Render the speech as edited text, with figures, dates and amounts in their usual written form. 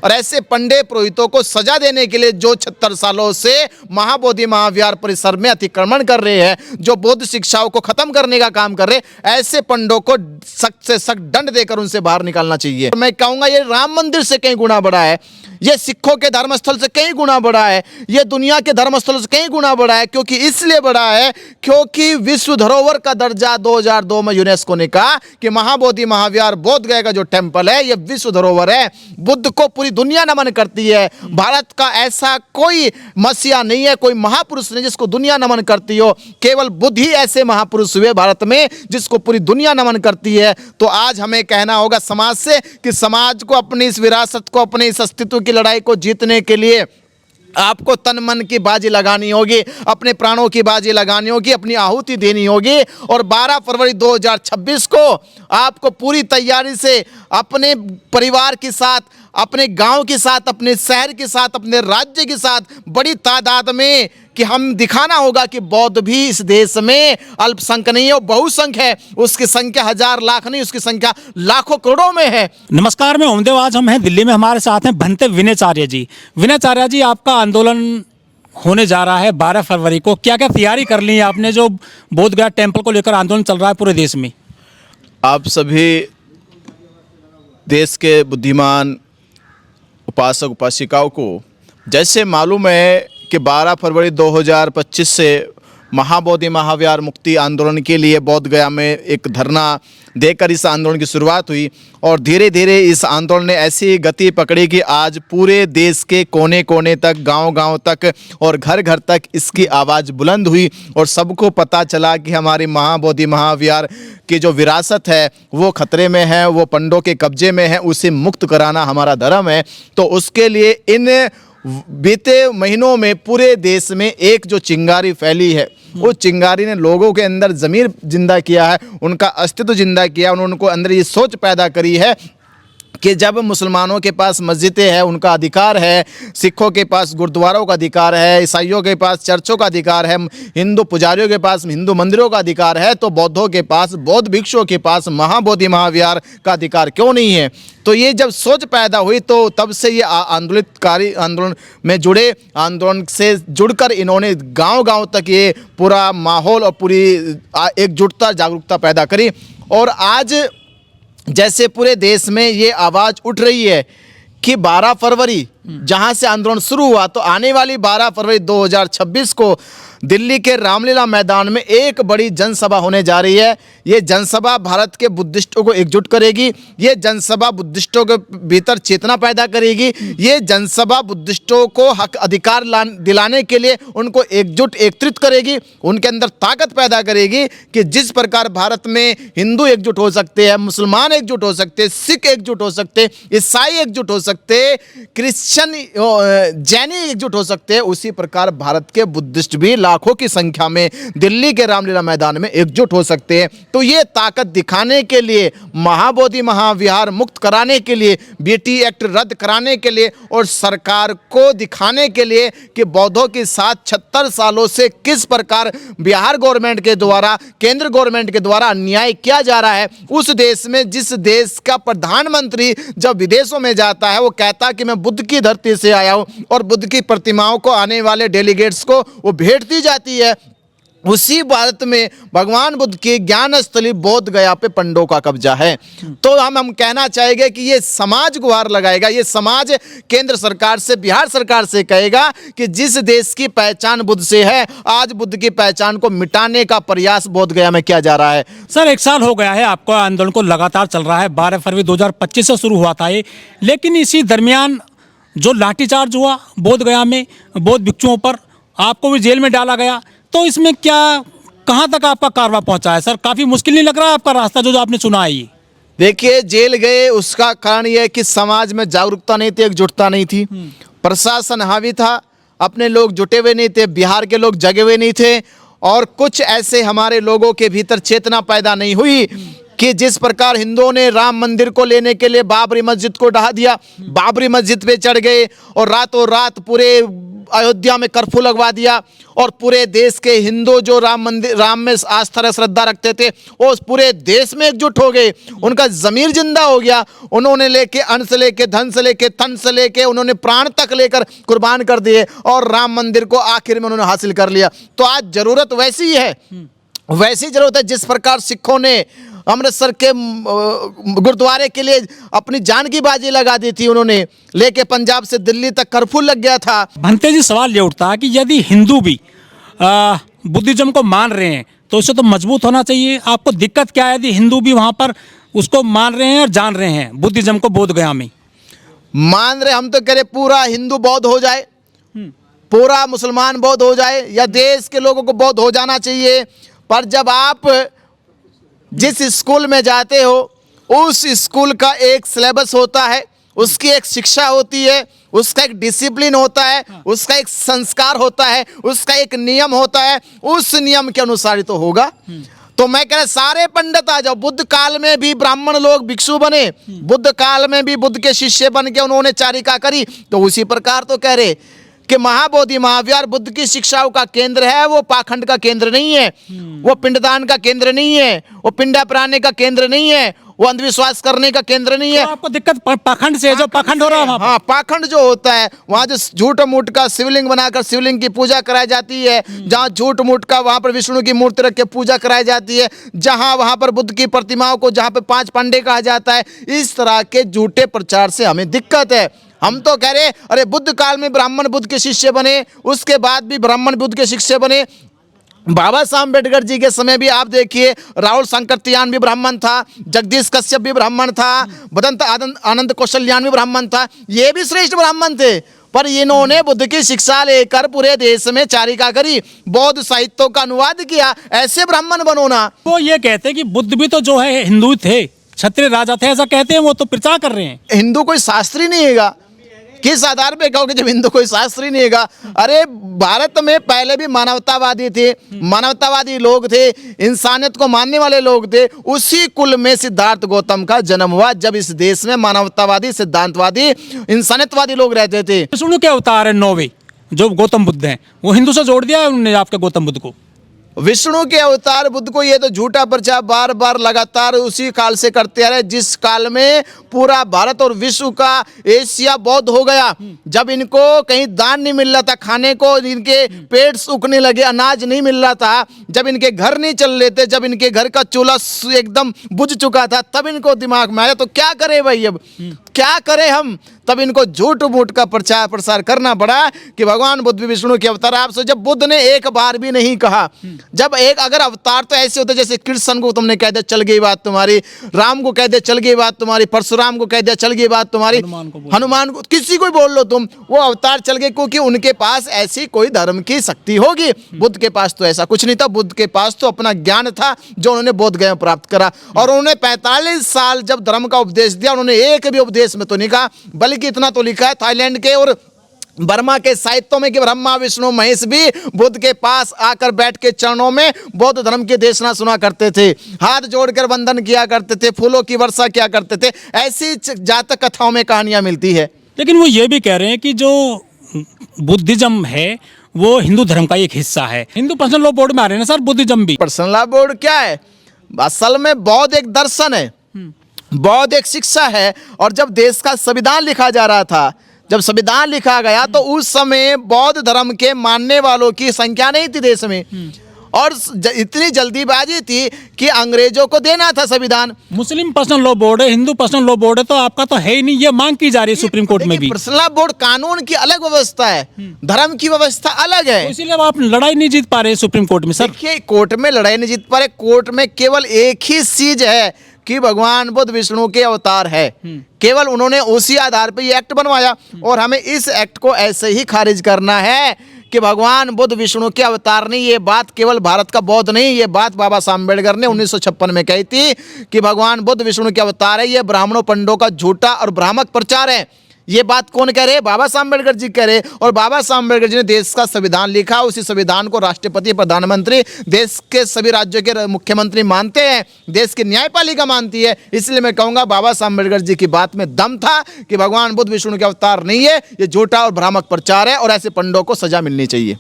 और ऐसे पंडे पुरोहितों को सजा देने के लिए जो 76 सालों से महाबोधि महाविहार परिसर में अतिक्रमण कर रहे हैं, जो बौद्ध शिक्षाओं को खत्म करने का काम कर रहे हैं, ऐसे पंडों को सख्त से सख्त दंड देकर उनसे बाहर निकालना चाहिए। मैं कहूंगा ये राम मंदिर से कई गुना बड़ा है, ये सिखों के धर्मस्थल से कई गुना बड़ा है, ये दुनिया के धर्मस्थलों से कई गुना बड़ा है। क्योंकि इसलिए बड़ा है क्योंकि विश्व धरोहर का दर्जा 2002 में यूनेस्को ने कहा कि महाबोधि महाविहार बोध गया का जो टेम्पल है ये विश्व धरोहर है। बुद्ध को पूरी दुनिया नमन करती है। भारत का ऐसा कोई मसीहा नहीं है, कोई महापुरुष नहीं जिसको दुनिया नमन करती हो। केवल बुद्ध ही ऐसे महापुरुष हुए भारत में जिसको पूरी दुनिया नमन करती है। तो आज हमें कहना होगा समाज से कि समाज को अपनी इस विरासत को, अपने इस अस्तित्व की लड़ाई को जीतने के लिए आपको तन मन की बाजी लगानी होगी, अपने प्राणों की बाजी लगानी होगी, अपनी आहुति देनी होगी। और 12 फरवरी 2026 को आपको पूरी तैयारी से अपने परिवार के साथ, अपने गांव के साथ, अपने शहर के साथ, अपने राज्य के साथ बड़ी तादाद में कि हम दिखाना होगा कि बौद्ध भी इस देश में अल्पसंख्यक नहीं है, वो बहुसंख्यक है। उसकी संख्या हजार लाख नहीं, उसकी संख्या लाखों करोड़ों में है। नमस्कार, मैं ओमदेव। आज हम हैं दिल्ली में, हमारे साथ हैं भंते विनयचार्य जी। विनयचार्य जी, आपका आंदोलन होने जा रहा है 12 फरवरी को, क्या क्या तैयारी कर ली है आपने जो बोध गया टेम्पल को लेकर आंदोलन चल रहा है पूरे देश में? आप सभी देश के बुद्धिमान उपासक उपासिकाओं को जैसे मालूम है कि 12 फरवरी 2025 से महाबोधि महाविहार मुक्ति आंदोलन के लिए बोध गया में एक धरना देकर इस आंदोलन की शुरुआत हुई। और धीरे धीरे इस आंदोलन ने ऐसी गति पकड़ी कि आज पूरे देश के कोने कोने तक, गांव-गांव तक और घर घर तक इसकी आवाज़ बुलंद हुई। और सबको पता चला कि हमारी महाबोधि महाविहार की जो विरासत है वो खतरे में है, वो पंडों के कब्जे में है, उसे मुक्त कराना हमारा धर्म है। तो उसके लिए इन बीते महीनों में पूरे देश में एक जो चिंगारी फैली है, वो चिंगारी ने लोगों के अंदर ज़मीर जिंदा किया है, उनका अस्तित्व जिंदा किया, उनको अंदर ये सोच पैदा करी है कि जब मुसलमानों के पास मस्जिदें हैं, उनका अधिकार है, सिखों के पास गुरुद्वारों का अधिकार है, ईसाइयों के पास चर्चों का अधिकार है, हिंदू पुजारियों के पास हिंदू मंदिरों का अधिकार है, तो बौद्धों के पास, बौद्ध भिक्षुओं के पास महाबोधि महाविहार का अधिकार क्यों नहीं है? तो ये जब सोच पैदा हुई तो तब से ये आंदोलन में जुड़े, आंदोलन से जुड़कर इन्होंने गांव-गांव तक ये पूरा माहौल और पूरी एकजुटता, जागरूकता पैदा करी। और आज जैसे पूरे देश में ये आवाज़ उठ रही है कि 12 फरवरी जहां से आंदोलन शुरू हुआ, तो आने वाली 12 फरवरी 2026 को दिल्ली के रामलीला मैदान में एक बड़ी जनसभा होने जा रही है। ये जनसभा भारत के बुद्धिस्टों को एकजुट करेगी, ये जनसभा बुद्धिस्टों के भीतर चेतना पैदा करेगी, ये जनसभा बुद्धिस्टों को हक अधिकार दिलाने के लिए उनको एकत्रित करेगी, उनके अंदर ताकत पैदा करेगी कि जिस प्रकार भारत में हिंदू एकजुट हो सकते हैं, मुसलमान एकजुट हो सकते हैं, सिख एकजुट हो सकते हैं, ईसाई एकजुट हो सकते हैं, क्रिश्चियन जैनी एकजुट हो सकते हैं, उसी प्रकार भारत के बुद्धिस्ट भी लाखों की संख्या में दिल्ली के रामलीला मैदान में एकजुट हो सकते हैं। तो ये ताकत दिखाने के लिए, महाबोधि महाविहार मुक्त कराने के लिए, बीटी एक्ट रद्द कराने के लिए और सरकार को दिखाने के लिए कि बौद्धों के साथ 76 सालों से किस प्रकार बिहार गवर्नमेंट के द्वारा, केंद्र गवर्नमेंट के द्वारा अन्याय किया जा रहा है। उस देश में जिस देश का प्रधानमंत्री जब विदेशों में जाता है वो कहता कि मैं बुद्ध की धरती से आया हूं और बुद्ध की प्रतिमाओं को आने वाले डेलीगेट्स को वो भेंट दी जाती है, उसी भारत में भगवान बुद्ध की ज्ञान स्थली बोध गया पे पंडों का कब्जा है। तो हम कहना चाहेंगे कि ये समाज गुहार लगाएगा, ये समाज केंद्र सरकार से, बिहार सरकार से कहेगा कि जिस देश की पहचान बुद्ध से है, आज बुद्ध की पहचान को मिटाने का प्रयास बोध गया में किया जा रहा है। सर, 1 साल हो गया है आपको आंदोलन को लगातार चल रहा है, 12 फरवरी 2025 से शुरू हुआ था ये, लेकिन इसी दरमियान जो लाठीचार्ज हुआ बोध गया में बौद्ध भिक्षुओं पर, आपको भी जेल में डाला गया, तो इसमें क्या, कहाँ तक आपका कारवा पहुंचा है? सर, काफ़ी मुश्किल नहीं लग रहा है आपका रास्ता जो आपने चुना है ये? देखिए, जेल गए उसका कारण यह है कि समाज में जागरूकता नहीं थी, एकजुटता नहीं थी, प्रशासन हावी था, अपने लोग जुटे हुए नहीं थे, बिहार के लोग जगे हुए नहीं थे, और कुछ ऐसे हमारे लोगों के भीतर चेतना पैदा नहीं हुई कि जिस प्रकार हिंदुओं ने राम मंदिर को लेने के लिए बाबरी मस्जिद को ढहा दिया, बाबरी मस्जिद पे चढ़ गए और रातों रात पूरे अयोध्या में कर्फ्यू लगवा दिया और पूरे देश के हिंदू जो राम में आस्था श्रद्धा रखते थे वो पूरे देश में एकजुट हो गए, उनका ज़मीर जिंदा हो गया। उन्होंने लेके अन्न से लेके धन से लेके तन से लेके उन्होंने प्राण तक लेकर कुर्बान कर दिए और राम मंदिर को आखिर में उन्होंने हासिल कर लिया। तो आज जरूरत वैसी है, वैसी जरूरत है जिस प्रकार सिखों ने अमृतसर के गुरुद्वारे के लिए अपनी जान की बाजी लगा दी थी, उन्होंने लेके पंजाब से दिल्ली तक कर्फ्यू लग गया था। भंते जी, सवाल ये उठता है कि यदि हिंदू भी बुद्धिज्म को मान रहे हैं तो उसे तो मजबूत होना चाहिए। आपको दिक्कत क्या है यदि हिंदू भी वहाँ पर उसको मान रहे हैं और जान रहे हैं बुद्धिज्म को बोध गया में? मान रहे, हम तो कह रहे पूरा हिंदू बौद्ध हो जाए, पूरा मुसलमान बौद्ध हो जाए, या देश के लोगों को बौद्ध हो जाना चाहिए। पर जब आप जिस स्कूल में जाते हो उस स्कूल का एक सिलेबस होता है, उसकी एक शिक्षा होती है, उसका एक डिसिप्लिन होता है, उसका एक संस्कार होता है, उसका एक नियम होता है, उस नियम के अनुसार ही तो होगा। तो मैं कह रहा सारे पंडित आ जाओ। बुद्ध काल में भी ब्राह्मण लोग भिक्षु बने, बुद्ध काल में भी बुद्ध के शिष्य बन के उन्होंने चारिका करी। तो उसी प्रकार तो कह रहे कि महाबोधि महावीर बुद्ध की शिक्षाओं का केंद्र है, वो पाखंड का केंद्र नहीं है, वो पिंडदान का केंद्र नहीं है, वो पिंडा प्राणे का केंद्र नहीं है, वो अंधविश्वास करने का केंद्र नहीं है। तो आपको दिक्कत पाखंड से है, जो पाखंड हो रहा है वहाँ पर। हाँ, पाखंड जो होता है वहाँ जो झूठ मूठ का शिवलिंग बनाकर शिवलिंग की पूजा कराई जाती है, जहाँ झूठ मूठ का वहाँ पर विष्णु की मूर्ति रख के पूजा कराई जाती है, जहाँ वहाँ पर बुद्ध की प्रतिमाओं को जहाँ पे 5 पांडे कहा जाता है, इस तरह के झूठे प्रचार से हमें दिक्कत है। हम तो कह रहे अरे बुद्ध काल में ब्राह्मण बुद्ध के शिष्य बने, उसके बाद भी ब्राह्मण बुद्ध के शिष्य बने। बाबा साहब अम्बेडकर जी के समय भी आप देखिए राहुल शंकरतियान भी ब्राह्मण था, जगदीश कश्यप भी ब्राह्मण था, बदंत आनंद कौशल्यान भी ब्राह्मण था, ये भी श्रेष्ठ ब्राह्मण थे। पर इन्होंने बुद्ध की शिक्षा लेकर पूरे देश में चारिका करी, बौद्ध साहित्यों का अनुवाद किया। ऐसे ब्राह्मण बनो ना। वो ये कहते हैं कि बुद्ध भी तो जो है हिंदू थे, क्षत्रिय राजा थे, ऐसा कहते हैं, वो तो प्रचार कर रहे हैं। हिंदू कोई शास्त्री नहीं है। किस आधार पे कहोगे जब हिंदू कोई शास्त्री नहीं है? अरे भारत में पहले भी मानवतावादी थे, मानवतावादी लोग थे, इंसानियत को मानने वाले लोग थे। उसी कुल में सिद्धार्थ गौतम का जन्म हुआ जब इस देश में मानवतावादी, सिद्धांतवादी, इंसानियतवादी लोग रहते थे। विष्णु के अवतार है 9वें जो गौतम बुद्ध हैं, वो हिंदू से जोड़ दिया है उन्होंने आपके गौतम बुद्ध को। विष्णु के अवतार बुद्ध को ये तो झूठा प्रचार बार बार लगातार उसी काल से करते आ रहे, जिस काल में पूरा भारत और विश्व का एशिया बौद्ध हो गया। जब इनको कहीं दान नहीं मिल रहा था खाने को, इनके पेट सूखने लगे, अनाज नहीं मिल रहा था, जब इनके घर नहीं चल रहे थे, जब इनके घर का चूल्हा एकदम बुझ चुका था, तब इनको दिमाग में आया तो क्या करें भाई, अब क्या करें हम। तब इनको झूठ मूठ का प्रचार प्रसार करना पड़ा कि भगवान बुद्ध विष्णु के अवतार। आपसे जब बुद्ध ने एक बार भी नहीं कहा, जब एक अगर अवतार तो ऐसे होते जैसे कृष्ण को तुमने कह दिया चल गई बात तुम्हारी, राम को कह दिया चल गई बात तुम्हारी, परशुराम को कह दिया चल गई बात तुम्हारी, हनुमान को, किसी को बोल लो तुम, वो अवतार चल गए क्योंकि उनके पास ऐसी कोई धर्म की शक्ति होगी। बुद्ध के पास तो ऐसा कुछ नहीं था। बुद्ध के पास तो अपना ज्ञान था जो उन्होंने बोध गया प्राप्त करा, और उन्होंने 45 साल जब धर्म का उपदेश दिया, उन्होंने एक भी उपदेश में तो नहीं कहा, बल्कि इतना तो लिखा है थाईलैंड के और बर्मा के साहित्यों में कि ब्रह्मा विष्णु महेश भी बुद्ध के पास आकर बैठ के चरणों में बौद्ध धर्म की देशना सुना करते थे, हाथ जोड़कर वंदन किया करते थे, फूलों की वर्षा किया करते थे। ऐसी जातक कथाओं में कहानियां मिलती है। लेकिन वो ये भी कह रहे हैं कि जो बुद्धिज्म है वो हिंदू धर्म का एक हिस्सा है। हिंदू पर्सनल लॉ बोर्ड में आ रहे हैं ना सर बुद्धिज्म भी। पर्सनल लॉ बोर्ड क्या है? असल में बौद्ध एक दर्शन है, बौद्ध एक शिक्षा है। और जब देश का संविधान लिखा जा रहा था, जब संविधान लिखा गया तो उस समय बौद्ध धर्म के मानने वालों की संख्या नहीं थी देश में, और इतनी जल्दीबाजी थी कि अंग्रेजों को देना था संविधान। मुस्लिम पर्सनल लॉ बोर्ड है, हिंदू पर्सनल लॉ बोर्ड है, तो आपका तो है ही नहीं। ये मांग की जा रही है सुप्रीम कोर्ट में भी। पर्सनल लॉ बोर्ड कानून की अलग व्यवस्था है, धर्म की व्यवस्था अलग है, तो इसीलिए आप लड़ाई नहीं जीत पा रहे सुप्रीम कोर्ट में सर। देखिए, कोर्ट में लड़ाई नहीं जीत पा रहे। कोर्ट में केवल एक ही चीज है कि भगवान बुद्ध विष्णु के अवतार है, केवल उन्होंने उसी आधार पर ये एक्ट बनवाया, और हमें इस एक्ट को ऐसे ही खारिज करना है कि भगवान बुद्ध विष्णु के अवतार नहीं। ये बात केवल भारत का बौद्ध नहीं, ये बात बाबा साहब अम्बेडकर ने 1956 में कही थी कि भगवान बुद्ध विष्णु के अवतार है। ये ब्राह्मणों पंडों का झूठा और भ्रामक प्रचार है। ये बात कौन कह रहे हैं? बाबा साहब अम्बेडकर जी कह रहे हैं। और बाबा साहब अम्बेडकर जी ने देश का संविधान लिखा, उसी संविधान को राष्ट्रपति, प्रधानमंत्री, देश के सभी राज्यों के मुख्यमंत्री मानते हैं, देश की न्यायपालिका मानती है। इसलिए मैं कहूँगा बाबा साहब अम्बेडकर जी की बात में दम था कि भगवान बुद्ध विष्णु के अवतार नहीं है, ये झूठा और भ्रामक प्रचार है और ऐसे पंडों को सजा मिलनी चाहिए।